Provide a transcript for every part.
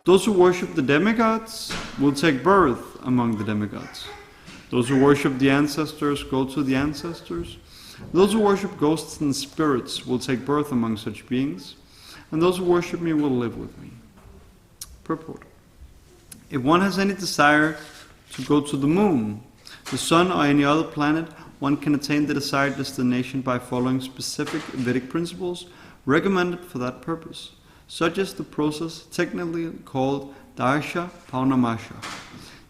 Those who worship the demigods will take birth among the demigods. Those who worship the ancestors go to the ancestors. Those who worship ghosts and spirits will take birth among such beings. And those who worship me will live with me. Purport. If one has any desire to go to the moon, the sun, or any other planet, one can attain the desired destination by following specific Vedic principles recommended for that purpose, such as the process technically called Darsha Paunamasha.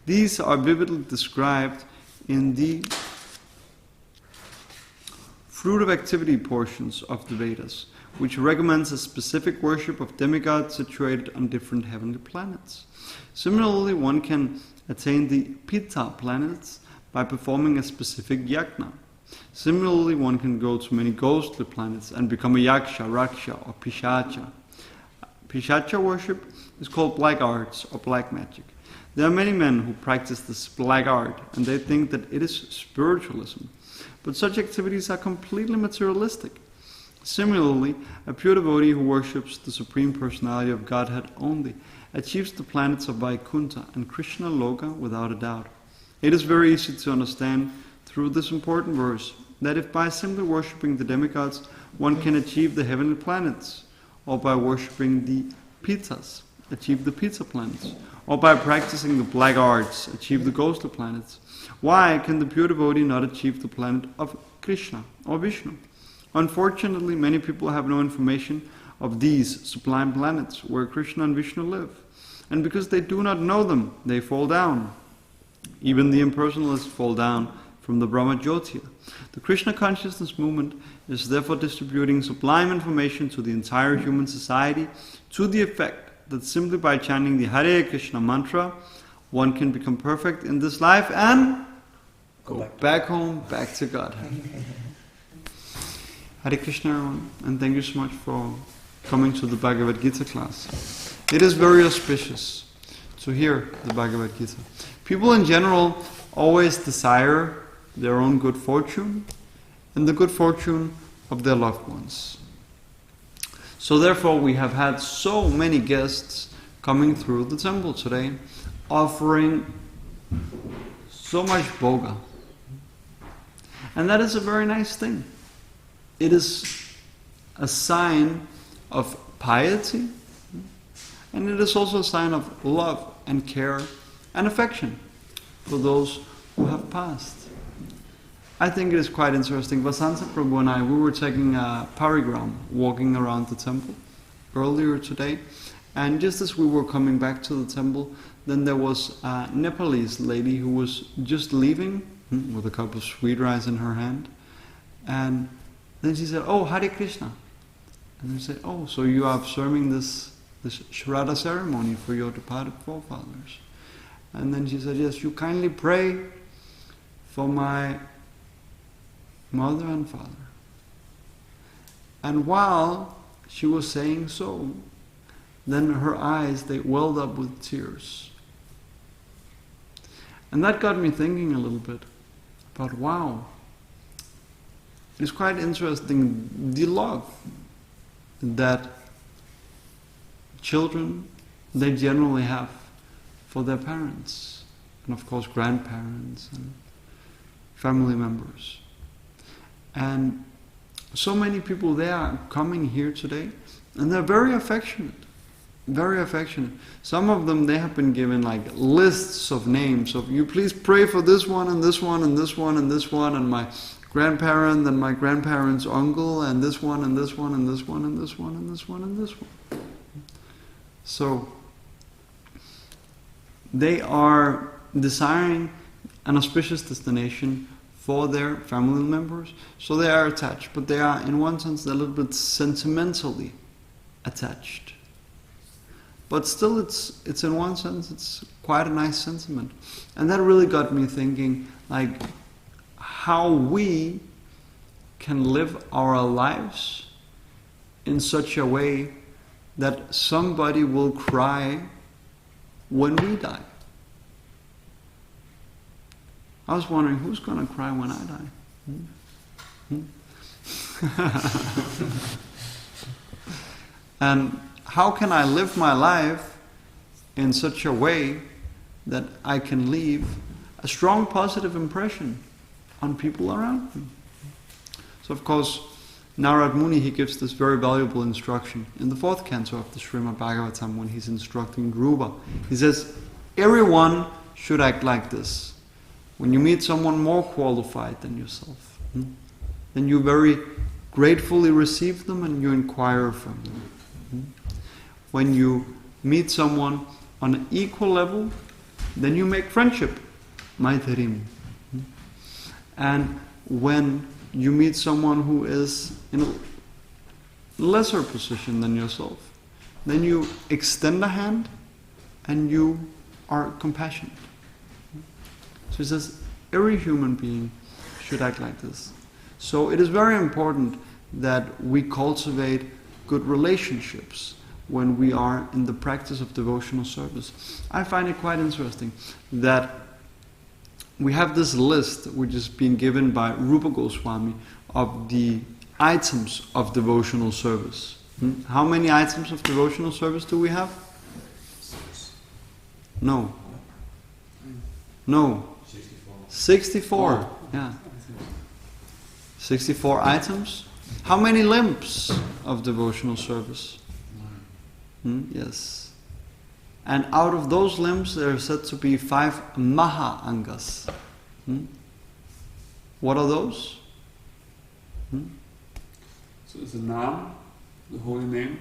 These are vividly described in the fruit of activity portions of the Vedas, which recommends a specific worship of demigods situated on different heavenly planets. Similarly, one can attain the Pitta planets by performing a specific yajna. Similarly, one can go to many ghostly planets and become a yaksha, raksha, or pishacha. Pishacha worship is called black arts or black magic. There are many men who practice this black art, and they think that it is spiritualism. But such activities are completely materialistic. Similarly, a pure devotee who worships the Supreme Personality of Godhead only achieves the planets of Vaikuntha and Krishna Loka without a doubt. It is very easy to understand through this important verse that if by simply worshipping the demigods one can achieve the heavenly planets, or by worshipping the Pittas, achieve the Pitta planets, or by practicing the black arts, achieve the ghostly planets, why can the pure devotee not achieve the planet of Krishna or Vishnu? Unfortunately, many people have no information of these sublime planets where Krishna and Vishnu live. And because they do not know them, they fall down. Even the impersonalists fall down from the Brahma Jyotia. The Krishna consciousness movement is therefore distributing sublime information to the entire human society to the effect that simply by chanting the Hare Krishna mantra, one can become perfect in this life and go back home, back to God. Hare Krishna, everyone, and thank you so much for coming to the Bhagavad-Gita class. It is very auspicious to hear the Bhagavad-Gita. People in general always desire their own good fortune and the good fortune of their loved ones. So therefore we have had so many guests coming through the temple today, offering so much bhoga. And that is a very nice thing. It is a sign of piety, and it is also a sign of love and care and affection for those who have passed. I think it is quite interesting. Vasanta Prabhu and I, we were taking a parigram, walking around the temple earlier today, and just as we were coming back to the temple, then there was a Nepalese lady who was just leaving with a cup of sweet rice in her hand, and then she said, "Oh, Hare Krishna." And then she said, "Oh, so you are observing this Shraddha ceremony for your departed forefathers." And then she said, "Yes, you kindly pray for my mother and father." And while she was saying so, then her eyes, they welled up with tears. And that got me thinking a little bit about, wow, it's quite interesting the love that children, they generally have for their parents, and of course grandparents and family members. And so many people, they are coming here today, and they're very affectionate. Very affectionate. Some of them, they have been given like lists of names of, you please pray for this one and this one and this one and this one, and my grandparent and my grandparent's uncle, and this one and this one and this one and this one and this one and this one. So they are desiring an auspicious destination for their family members, so they are attached, but they are, in one sense, a little bit sentimentally attached. But still, it's in one sense, it's quite a nice sentiment. And that really got me thinking, like, how we can live our lives in such a way that somebody will cry when we die. I was wondering, who's going to cry when I die? And how can I live my life in such a way that I can leave a strong positive impression on people around me. So of course, Narad Muni, he gives this very valuable instruction in the 4th canto of the Srimad Bhagavatam when he's instructing Dhruva. He says, everyone should act like this. When you meet someone more qualified than yourself, then you very gratefully receive them and you inquire from them. When you meet someone on an equal level, then you make friendship, maitarim. And when you meet someone who is in a lesser position than yourself, then you extend a hand and you are compassionate. So he says, every human being should act like this. So it is very important that we cultivate good relationships when we are in the practice of devotional service. I find it quite interesting that we have this list which is being given by Rupa Goswami of the items of devotional service. How many items of devotional service do we have? 6. No. 64. Yeah. 64 items. How many limbs of devotional service? 9. Yes. And out of those limbs there are said to be 5 Maha Angas. What are those? So it's a Naam, the holy name,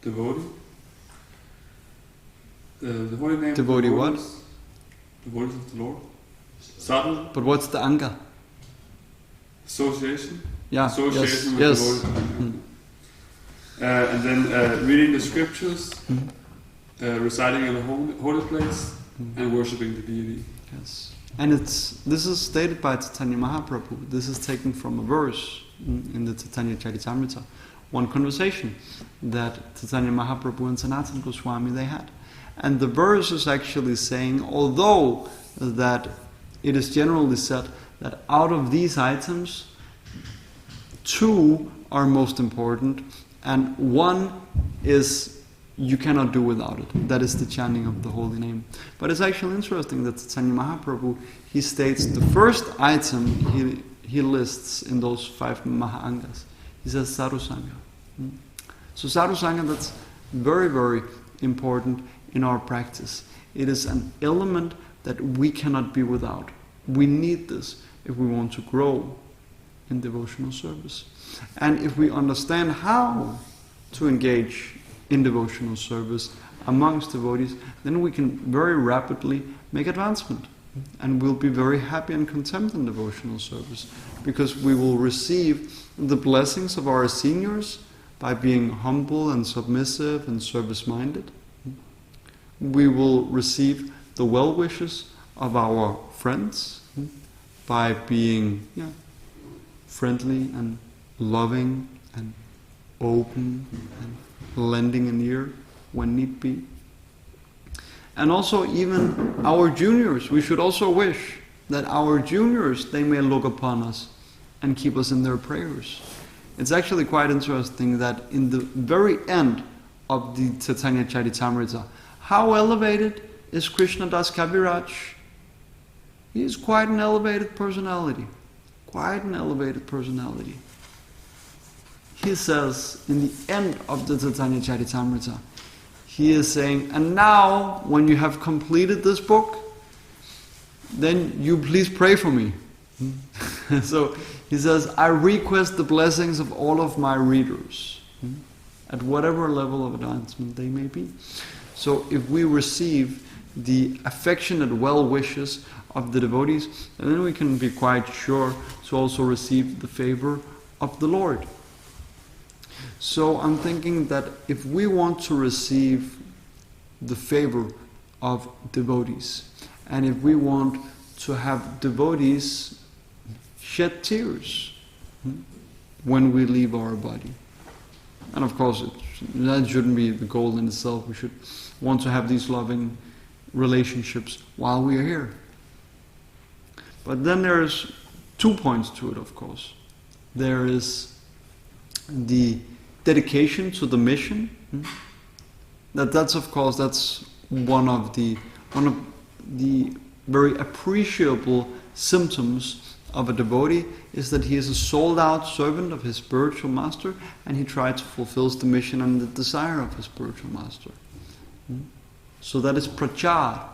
devotee. The holy name. Devotee what? Devotees of the Lord. Sadhu. But what's the Anga? Association. Yeah. Association Yes. with devotees. And then reading the scriptures, reciting in a holy place, and worshipping the deity. Yes. And this is stated by Chaitanya Mahaprabhu. This is taken from a verse in the Chaitanya Charitamrita. One conversation that Chaitanya Mahaprabhu and Sanatana Goswami they had. And the verse is actually saying, although that it is generally said that out of these items, 2 are most important, and 1 is you cannot do without it. That is the chanting of the holy name. But it's actually interesting that Chaitanya Mahaprabhu, he states the first item he lists in those 5 Maha-Angas. He says Sarusanga. So Sarusanga, that's very, very important in our practice. It is an element that we cannot be without. We need this if we want to grow in devotional service. And if we understand how to engage in devotional service amongst devotees, then we can very rapidly make advancement. And we'll be very happy and content in devotional service because we will receive the blessings of our seniors by being humble and submissive and service-minded. We will receive the well wishes of our friends by being friendly and loving and open and lending an ear when need be. And also even our juniors, we should also wish that our juniors, they may look upon us and keep us in their prayers. It's actually quite interesting that in the very end of the Chaitanya Charitamrita, how elevated is Krishna Das Kaviraj? He is quite an elevated personality. Quite an elevated personality. He says in the end of the Chaitanya Charitamrita, he is saying, and now when you have completed this book, then you please pray for me. So he says, I request the blessings of all of my readers, at whatever level of advancement they may be. So if we receive the affectionate well wishes of the devotees, then we can be quite sure to also receive the favor of the Lord. So I'm thinking that if we want to receive the favor of devotees, and if we want to have devotees shed tears when we leave our body, and of course that shouldn't be the goal in itself. We should want to have these loving relationships while we are here. But then there's 2 points to it, of course. There is the dedication to the mission, That's of course that's one of the very appreciable symptoms of a devotee, is that he is a sold out servant of his spiritual master, and he tries to fulfill the mission and the desire of his spiritual master. So that is prachar,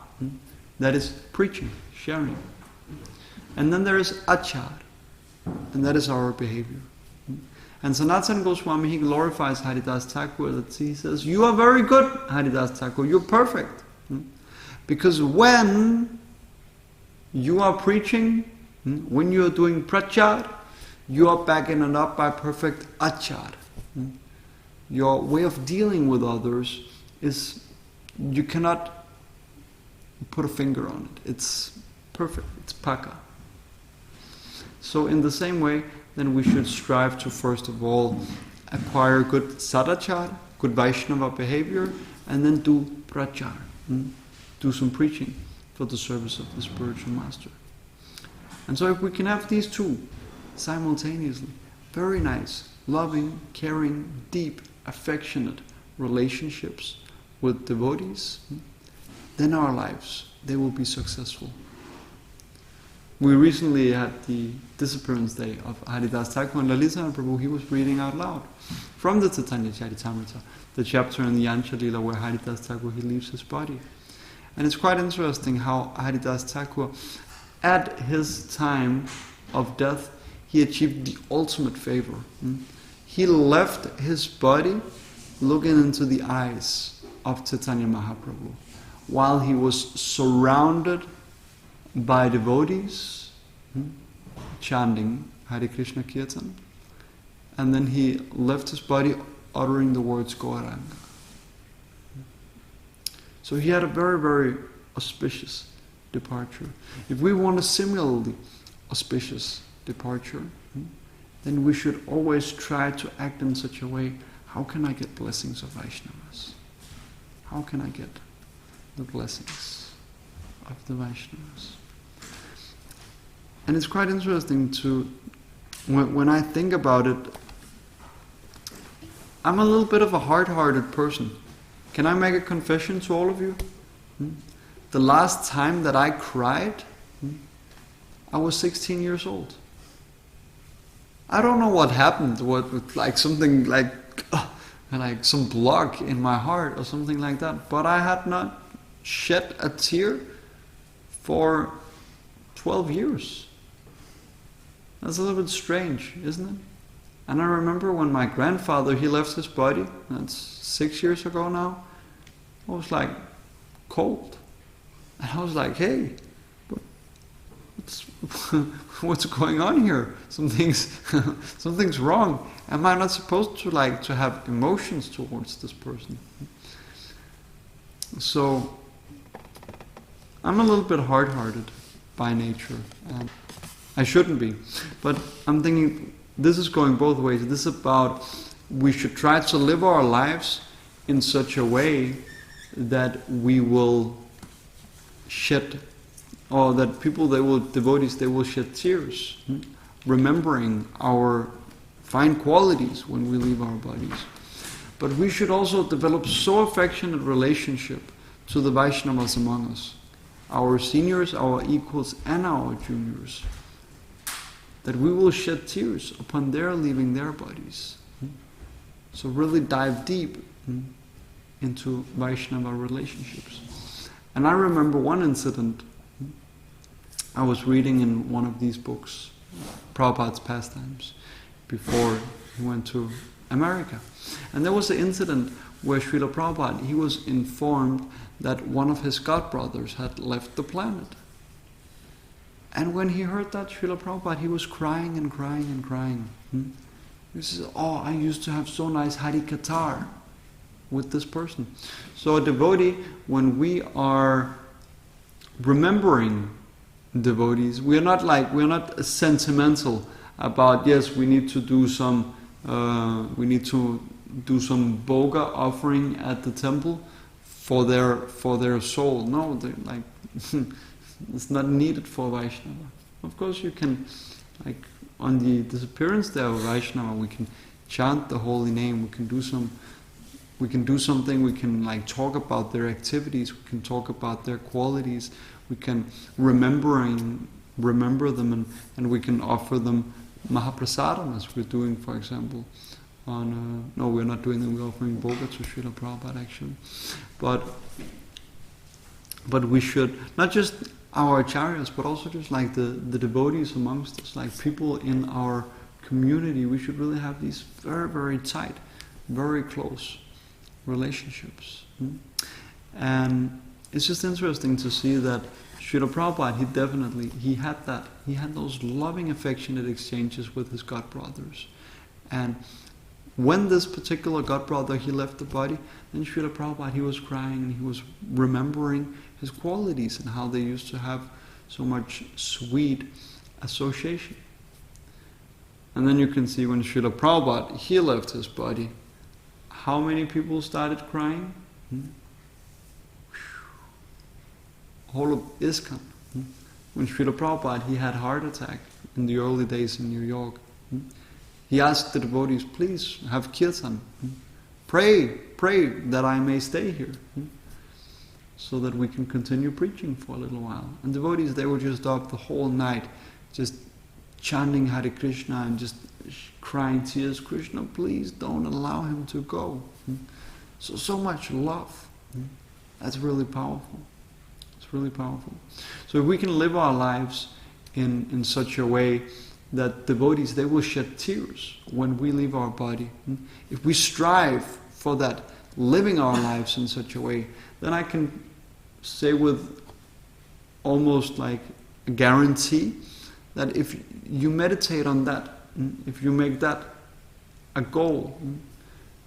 that is preaching, sharing. And then there is achar, and that is our behavior. And Sanatana Goswami, he glorifies Haridas Thakur, that he says, you are very good, Haridas Thakur, you're perfect. Because when you are preaching, when you are doing prachar, you are backing it up by perfect achar. Your way of dealing with others is, you cannot put a finger on it. It's perfect, it's paka. So in the same way, then we should strive to first of all acquire good sadachar, good Vaishnava behavior, and then do prachar, do some preaching for the service of the spiritual master. And so if we can have these two simultaneously, very nice, loving, caring, deep, affectionate relationships with devotees, then our lives, they will be successful. We recently had the disappearance day of Haridas Thakur, and Lalita and Prabhu, he was reading out loud from the Chaitanya Charitamrita, the chapter in the Yancha Lila where Haridas Thakur, he leaves his body. And it's quite interesting how Haridas Thakur, at his time of death, he achieved the ultimate favor. He left his body looking into the eyes of Chaitanya Mahaprabhu, while he was surrounded by devotees chanting Hare Krishna Kirtan, and then he left his body uttering the words Gauranga. So he had a very, very auspicious departure. If we want a similarly auspicious departure, then we should always try to act in such a way, how can I get blessings of Vaishnavas? How can I get the blessings of the Vaishnavas? And it's quite interesting to, when I think about it, I'm a little bit of a hard-hearted person. Can I make a confession to all of you? The last time that I cried, I was 16 years old. I don't know what happened, like something like some block in my heart or something like that, but I had not shed a tear for 12 years. That's a little bit strange, isn't it? And I remember when my grandfather, he left his body, that's 6 years ago now, I was like cold. And I was like, hey, what's going on here? Something's wrong. Am I not supposed to have emotions towards this person? So I'm a little bit hard-hearted by nature, and I shouldn't be. But I'm thinking this is going both ways. This is about, we should try to live our lives in such a way that we will shed, or that devotees, they will shed tears, remembering our fine qualities when we leave our bodies. But we should also develop so affectionate relationship to the Vaishnavas among us, our seniors, our equals, and our juniors, that we will shed tears upon their leaving their bodies. So really dive deep into Vaishnava relationships. And I remember one incident I was reading in one of these books, Prabhupada's Pastimes, before he went to America. And there was an incident where Srila Prabhupada, he was informed that one of his godbrothers had left the planet. And when he heard that, Srila Prabhupada, he was crying and crying and crying. He says, oh, I used to have so nice Hari Katar with this person. So a devotee, when we are remembering devotees, we are not sentimental about, yes, we need to do some boga offering at the temple for their soul. No, it's not needed for Vaishnava. Of course you can, like on the disappearance day of Vaishnava, we can chant the holy name, we can do some we can do something, we can like talk about their activities, we can talk about their qualities, we can remember them, and we can offer them Mahaprasadam, as we're doing, for example, on, no, we're not doing them, we're offering Bhoga to Srila Prabhupada actually. But we should, not just our acharyas, but also just like the devotees amongst us, like people in our community, we should really have these very, very tight, very close relationships. And it's just interesting to see that Srila Prabhupada, he had that. He had those loving, affectionate exchanges with his god brothers. And when this particular god brother, he left the body, then Srila Prabhupada, he was crying and he was remembering his qualities and how they used to have so much sweet association. And then you can see when Srila Prabhupada, he left his body, how many people started crying? Whole of ISKCON. When Srila Prabhupada, he had a heart attack in the early days in New York. He asked the devotees, please have kirtan. Pray that I may stay here. So that we can continue preaching for a little while. And devotees, they were just up the whole night, just chanting Hare Krishna and just crying tears, Krishna, please don't allow him to go. So much love. That's really powerful. It's really powerful. So if we can live our lives in such a way that devotees, they will shed tears when we leave our body. If we strive for that, living our lives in such a way, then I can say with almost like a guarantee that if you meditate on that, if you make that a goal,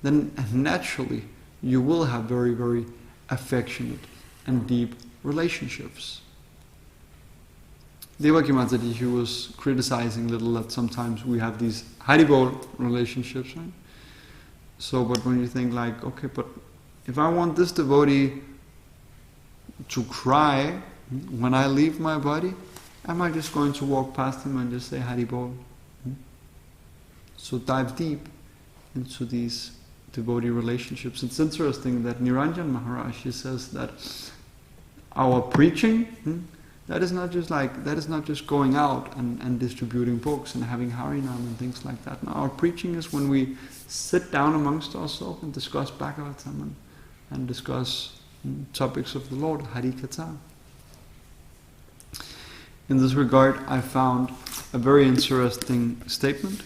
then naturally you will have very, very affectionate and deep relationships. Devaki Mataji, he was criticizing a little that sometimes we have these Haribol relationships, right? So, but when you think like, okay, but if I want this devotee to cry when I leave my body, am I just going to walk past him and just say Haribol? So dive deep into these devotee relationships. It's interesting that Niranjan Maharaj, he says that our preaching, that is not just going out and distributing books and having Harinam and things like that. No, our preaching is when we sit down amongst ourselves and discuss Bhagavatam and discuss topics of the Lord, Hari Katha. In this regard, I found a very interesting statement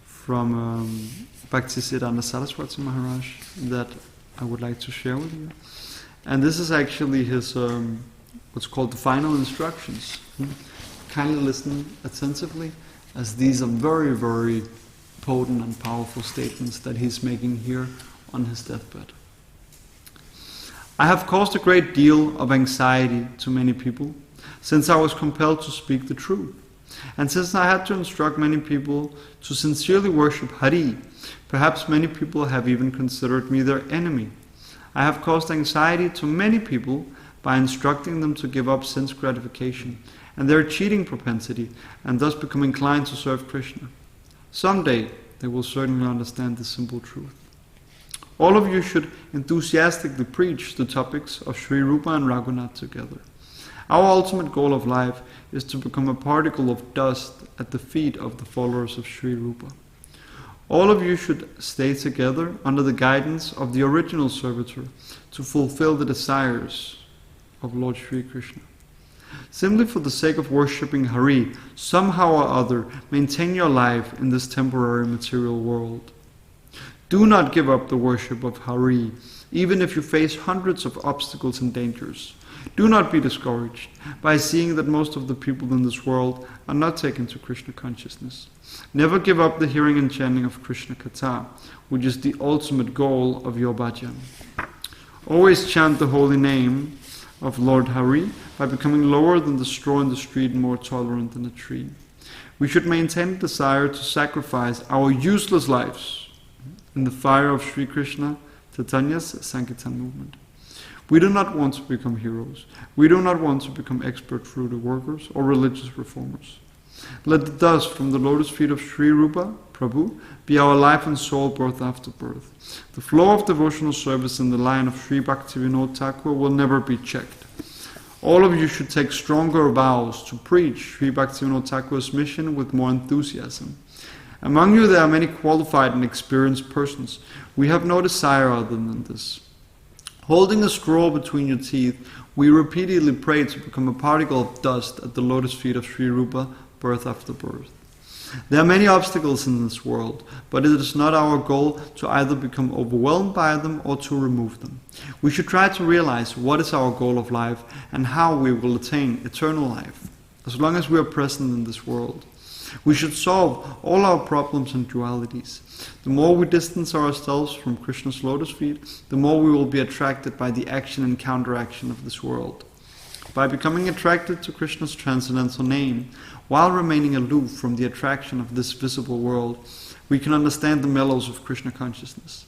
from Bhaktisiddhanta Saraswati Maharaj that I would like to share with you. And this is actually his, what's called the final instructions. Kindly listen attentively, as these are very, very potent and powerful statements that he's making here on his deathbed. I have caused a great deal of anxiety to many people, since I was compelled to speak the truth. And since I had to instruct many people to sincerely worship Hari, perhaps many people have even considered me their enemy. I have caused anxiety to many people by instructing them to give up sense gratification and their cheating propensity, and thus become inclined to serve Krishna. Someday they will certainly understand this simple truth. All of you should enthusiastically preach the topics of Sri Rupa and Raghunath together. Our ultimate goal of life is to become a particle of dust at the feet of the followers of Sri Rupa. All of you should stay together under the guidance of the original servitor to fulfill the desires of Lord Sri Krishna. Simply for the sake of worshipping Hari, somehow or other, maintain your life in this temporary material world. Do not give up the worship of Hari, even if you face hundreds of obstacles and dangers. Do not be discouraged by seeing that most of the people in this world are not taken to Krishna consciousness. Never give up the hearing and chanting of Krishna Katha, which is the ultimate goal of your bhajan. Always chant the holy name of Lord Hari by becoming lower than the straw in the street and more tolerant than a tree. We should maintain a desire to sacrifice our useless lives in the fire of Sri Krishna Chaitanya's Sankirtan movement. We do not want to become heroes. We do not want to become expert fruit workers or religious reformers. Let the dust from the lotus feet of Sri Rupa prabhu, be our life and soul birth after birth. The flow of devotional service in the line of Sri Bhaktivinoda Thakur will never be checked. All of you should take stronger vows to preach Sri Bhaktivinoda Thakur's mission with more enthusiasm. Among you there are many qualified and experienced persons. We have no desire other than this. Holding a scroll between your teeth, we repeatedly pray to become a particle of dust at the lotus feet of Sri Rupa, birth after birth. There are many obstacles in this world, but it is not our goal to either become overwhelmed by them or to remove them. We should try to realize what is our goal of life and how we will attain eternal life, as long as we are present in this world. We should solve all our problems and dualities. The more we distance ourselves from Krishna's lotus feet, the more we will be attracted by the action and counteraction of this world. By becoming attracted to Krishna's transcendental name, while remaining aloof from the attraction of this visible world, we can understand the mellows of Krishna consciousness.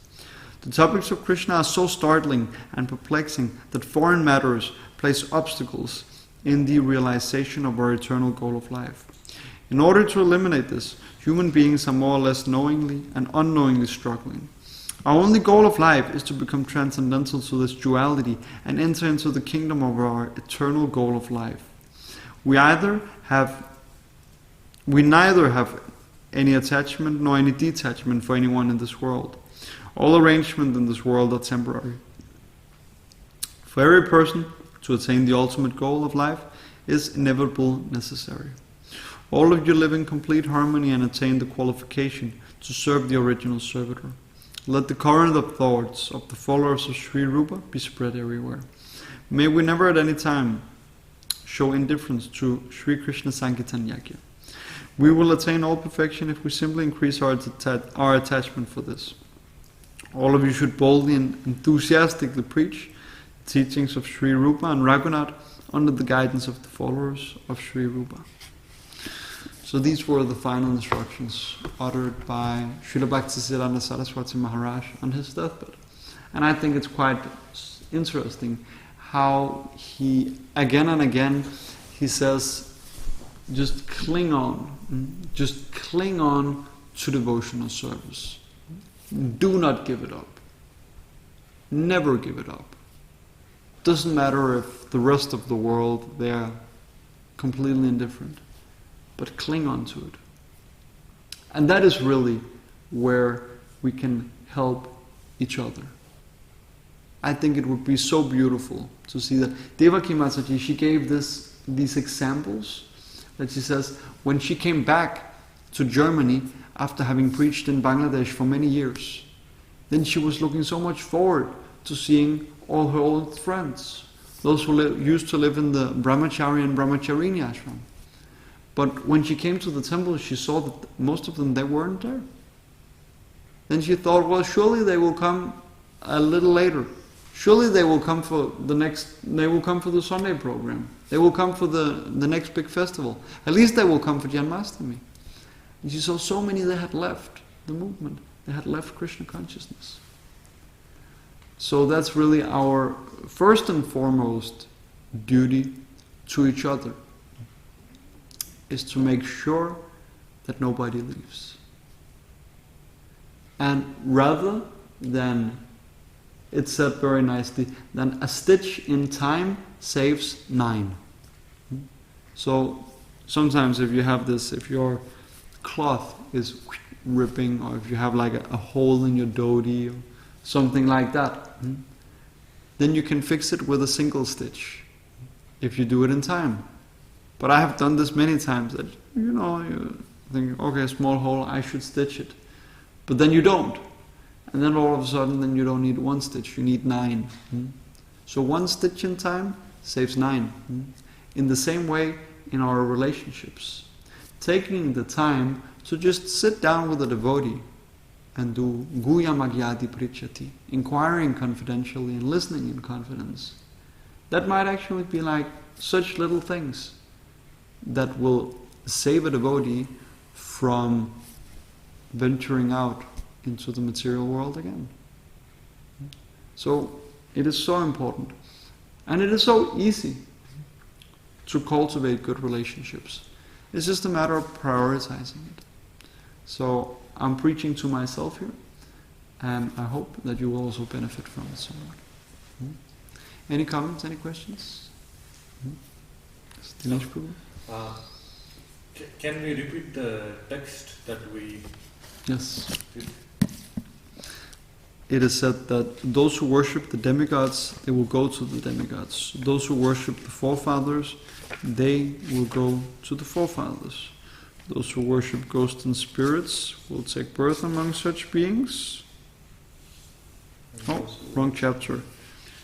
The topics of Krishna are so startling and perplexing that foreign matters place obstacles in the realization of our eternal goal of life. In order to eliminate this, human beings are more or less knowingly and unknowingly struggling. Our only goal of life is to become transcendental to this duality and enter into the kingdom of our eternal goal of life. We neither have any attachment nor any detachment for anyone in this world. All arrangements in this world are temporary. For every person, to attain the ultimate goal of life is inevitable necessary. All of you live in complete harmony and attain the qualification to serve the original servitor. Let the current of thoughts of the followers of Sri Rupa be spread everywhere. May we never at any time show indifference to Sri Krishna Sankirtan Yajna. We will attain all perfection if we simply increase our attachment for this. All of you should boldly and enthusiastically preach the teachings of Sri Rupa and Raghunath under the guidance of the followers of Sri Rupa. So these were the final instructions uttered by Srila Bhaktisiddhanta Saraswati Maharaj on his deathbed. And I think it's quite interesting how he, again and again, he says, just cling on to devotional service. Do not give it up. Never give it up. Doesn't matter if the rest of the world, they are completely indifferent. But cling on to it. And that is really where we can help each other. I think it would be so beautiful to see that Devaki Mataji, she gave these examples that she says when she came back to Germany after having preached in Bangladesh for many years, then she was looking so much forward to seeing all her old friends, those who used to live in the Brahmachari and Brahmacharini ashram. But when she came to the temple, she saw that most of them, they weren't there. Then she thought, well, surely they will come a little later. Surely they will come for the Sunday program. They will come for the next big festival. At least they will come for Janmashtami. And she saw so many that had left the movement. They had left Krishna consciousness. So that's really our first and foremost duty to each other, is to make sure that nobody leaves. And rather than, it's said very nicely, then a stitch in time saves 9. So sometimes if you have this, if your cloth is ripping, or if you have like a hole in your dhoti or something like that, then you can fix it with a single stitch if you do it in time. But I have done this many times that, you think, okay, a small hole, I should stitch it. But then you don't. And then all of a sudden, then you don't need 1 stitch, you need 9. So 1 stitch in time saves 9. In the same way, in our relationships. Taking the time to just sit down with a devotee and do guya magyati prichati, inquiring confidentially and listening in confidence. That might actually be like such little things that will save a devotee from venturing out into the material world again. So it is so important. And it is so easy to cultivate good relationships. It's just a matter of prioritizing it. So I'm preaching to myself here, and I hope that you will also benefit from it somewhat. Any comments, any questions? Dinesh Prabhu? Can we repeat the text that we... Yes. It is said that those who worship the demigods, they will go to the demigods. Those who worship the forefathers, they will go to the forefathers. Those who worship ghosts and spirits will take birth among such beings. Oh, wrong chapter.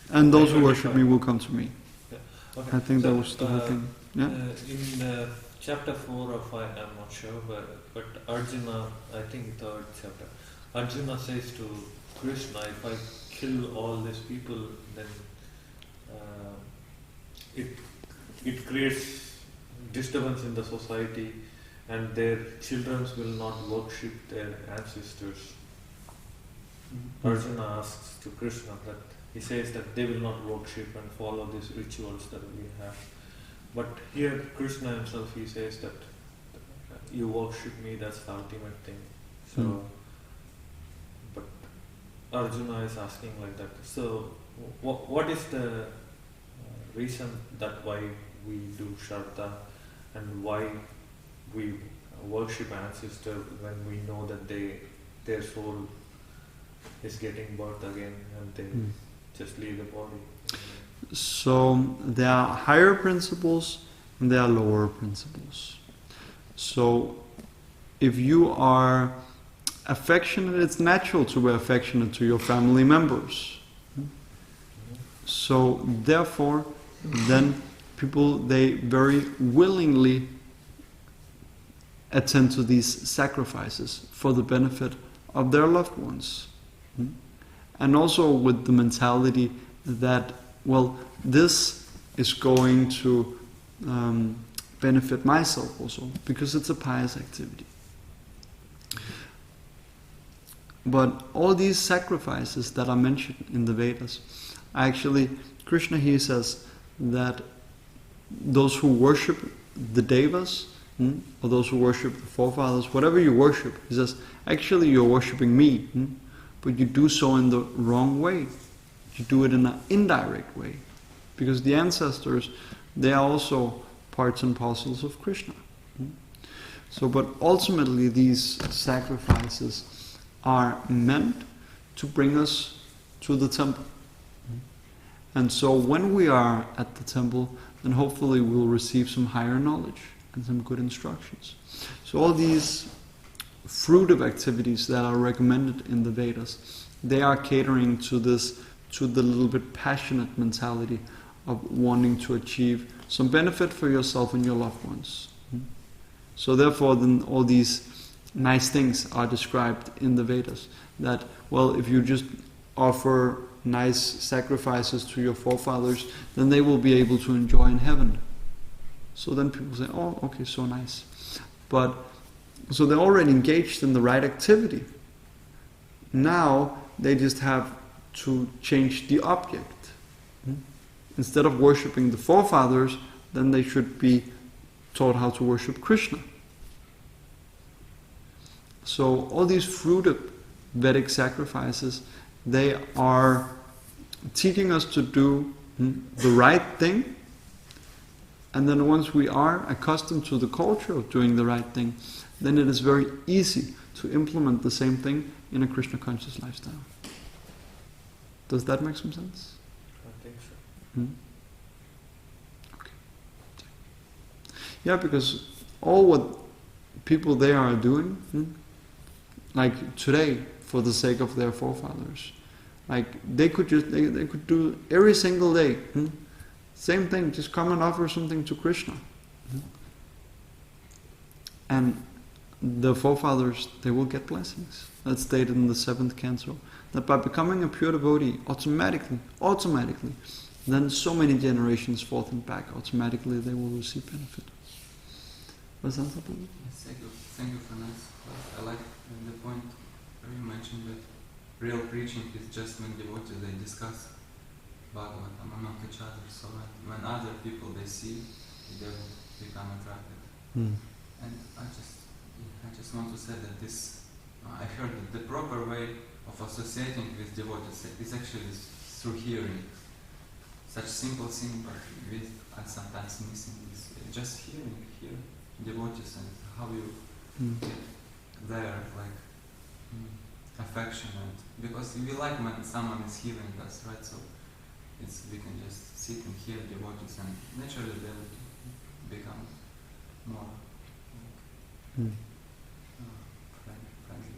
And those who worship me will come to me. Yeah. Okay. I think that was the whole thing. Yeah? In chapter 4 or 5, I'm not sure, but Arjuna, I think 3rd chapter, Arjuna says to Krishna, if I kill all these people, then it creates disturbance in the society, and their children will not worship their ancestors. Arjuna asks to Krishna that he says that they will not worship and follow these rituals that we have. But here Krishna himself, he says that you worship me, that's the ultimate thing. So, but Arjuna is asking like that. So, what is the reason that why we do Shraddha and why we worship ancestors when we know that their soul is getting birth again and they just leave the body? So there are higher principles and there are lower principles. So if you are affectionate, it's natural to be affectionate to your family members. So therefore, then people, they very willingly attend to these sacrifices for the benefit of their loved ones. And also with the mentality that, well, this is going to benefit myself also, because it's a pious activity. But all these sacrifices that are mentioned in the Vedas, actually, Krishna here says that those who worship the devas, or those who worship the forefathers, whatever you worship, he says, actually you're worshipping me, but you do so in the wrong way. You do it in an indirect way. Because the ancestors, they are also parts and parcels of Krishna. So, but ultimately these sacrifices are meant to bring us to the temple. And so when we are at the temple, then hopefully we'll receive some higher knowledge and some good instructions. So all these fruitive activities that are recommended in the Vedas, they are catering to this, to the little bit passionate mentality of wanting to achieve some benefit for yourself and your loved ones. So therefore then all these nice things are described in the Vedas. That, well, if you just offer nice sacrifices to your forefathers, then they will be able to enjoy in heaven. So then people say, oh, okay, so nice. But, so they're already engaged in the right activity. Now, they just have to change the object. Instead of worshipping the forefathers, then they should be taught how to worship Krishna. So all these fruitive Vedic sacrifices, they are teaching us to do the right thing, and then once we are accustomed to the culture of doing the right thing, then it is very easy to implement the same thing in a Krishna conscious lifestyle. Does that make some sense? I think so. Okay. Yeah, because all what people there are doing, like today, for the sake of their forefathers, like they could just they could do every single day, same thing, just come and offer something to Krishna, and the forefathers, they will get blessings. That's stated in the 7th canto, that by becoming a pure devotee, automatically, then so many generations forth and back, automatically they will receive benefit. Was that something? Yes, thank you for that. I like the point where you mentioned that real preaching is just when devotees, they discuss Bhagavatam among each other, so when other people they see, they will become attracted. And I just want to say that this I heard that the proper way of associating with devotees is actually through hearing. Such simple thing, but with I sometimes missing this. Just hear devotees and how you get there, like affection, and because we like when someone is healing us, right? So we can just sit and hear devotees, and naturally they'll become more friendly.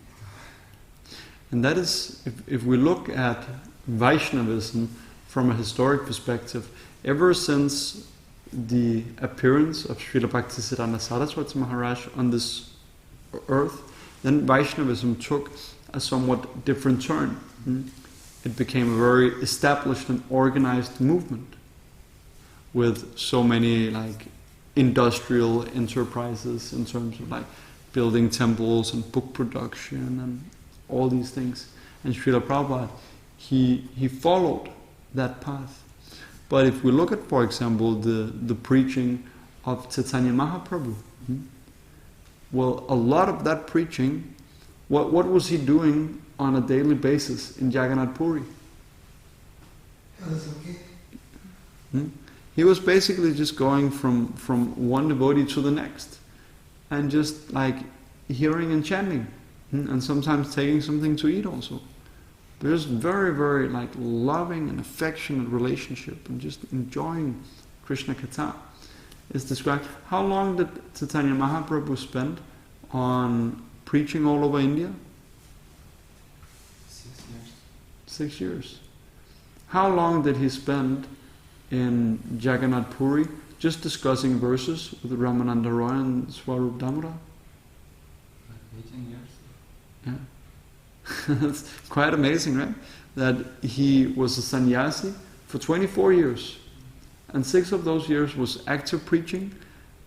And that is, if we look at Vaishnavism from a historic perspective, ever since the appearance of Srila Bhaktisiddhanta Saraswati Maharaj on this earth, then Vaishnavism took a somewhat different turn. It became a very established and organized movement with so many like industrial enterprises in terms of like building temples and book production and all these things. And Srila Prabhupada, he followed that path. But if we look at, for example, the preaching of Chaitanya Mahaprabhu, well, a lot of that preaching, what was he doing on a daily basis in Jagannath Puri? He was basically just going from one devotee to the next, and just like hearing and chanting, and sometimes taking something to eat also. There's very, very like loving and affectionate relationship, and just enjoying Krishna Katha is described. How long did Chaitanya Mahaprabhu spend on preaching all over India? 6 years. 6 years. How long did he spend in Jagannath Puri just discussing verses with Ramananda Roy and Swarup Damodar? Like 18 years. Yeah. That's quite amazing, right? That he was a sannyasi for 24 years. And 6 of those years was active preaching,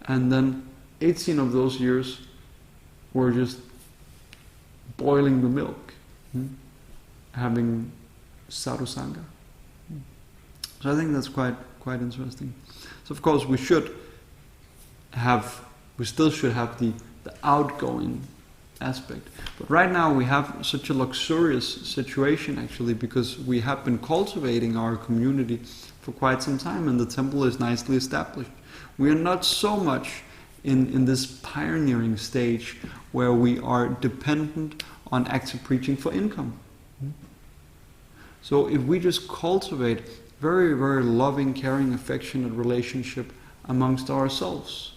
and then 18 of those years were just boiling the milk, having sadhusanga. So I think that's quite interesting. So of course we still should have the outgoing aspect. But right now we have such a luxurious situation actually, because we have been cultivating our community for quite some time, and the temple is nicely established. We are not so much in this pioneering stage where we are dependent on active preaching for income. So if we just cultivate very, very loving, caring, affectionate relationship amongst ourselves,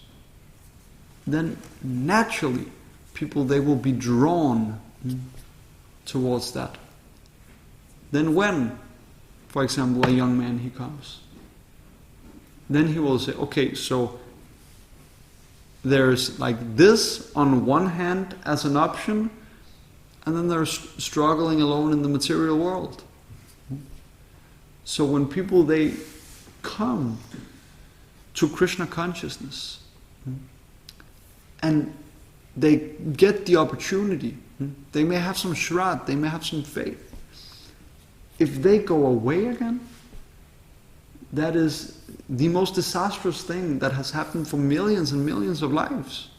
then naturally people, they will be drawn towards that. Then when, for example, a young man, he comes, then he will say, okay, so there's like this on one hand as an option, and then they're struggling alone in the material world. So when people, they come to Krishna consciousness and they get the opportunity, they may have some shraddha, they may have some faith. If they go away again, that is the most disastrous thing that has happened for millions and millions of lives.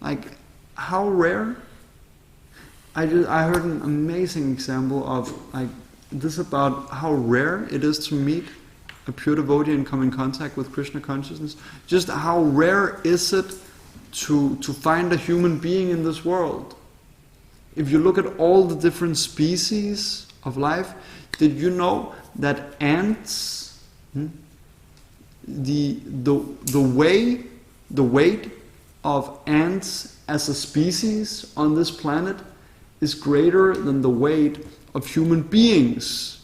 Like, how rare? I heard an amazing example of like this about how rare it is to meet a pure devotee and come in contact with Krishna consciousness. Just how rare is it to find a human being in this world? If you look at all the different species of life, did you know that ants, the weight of ants as a species on this planet is greater than the weight of human beings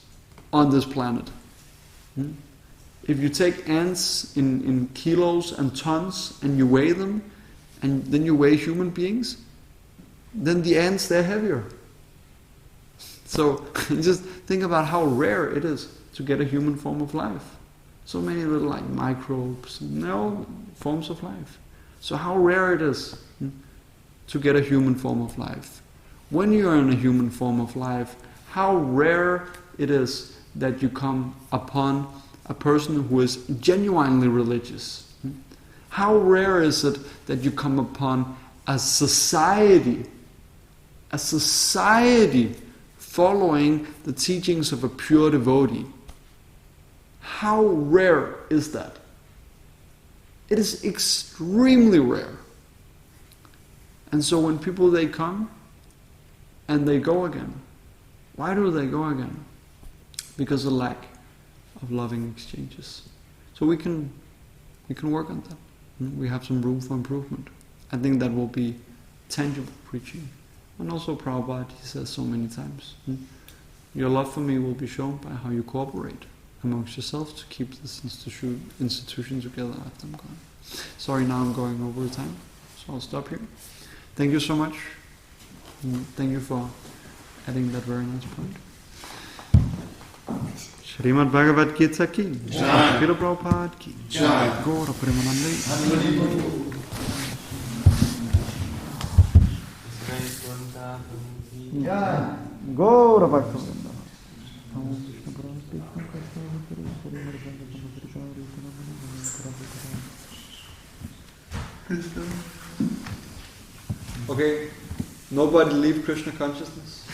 on this planet? If you take ants in kilos and tons and you weigh them, and then you weigh human beings, then the ants, they're heavier. So just think about how rare it is to get a human form of life. So many little like microbes, no forms of life. So how rare it is to get a human form of life. When you are in a human form of life, how rare it is that you come upon a person who is genuinely religious. How rare is it that you come upon a society a society following the teachings of a pure devotee. How rare is that? It is extremely rare. And so when people, they come and they go again. Why do they go again? Because of lack of loving exchanges. So we can work on that. We have some room for improvement. I think that will be tangible preaching. And also Prabhupada, he says so many times, your love for me will be shown by how you cooperate amongst yourselves to keep this institution together after I'm gone. Sorry, now I'm going over time, so I'll stop here. Thank you so much. Thank you for adding that very nice point. Srimad Bhagavad-Gita ki Jai. Srila Prabhupada ki Jai. Gaura Premanande. Jai. Gaura Bhaktivinoda. Okay, nobody leave Krishna consciousness.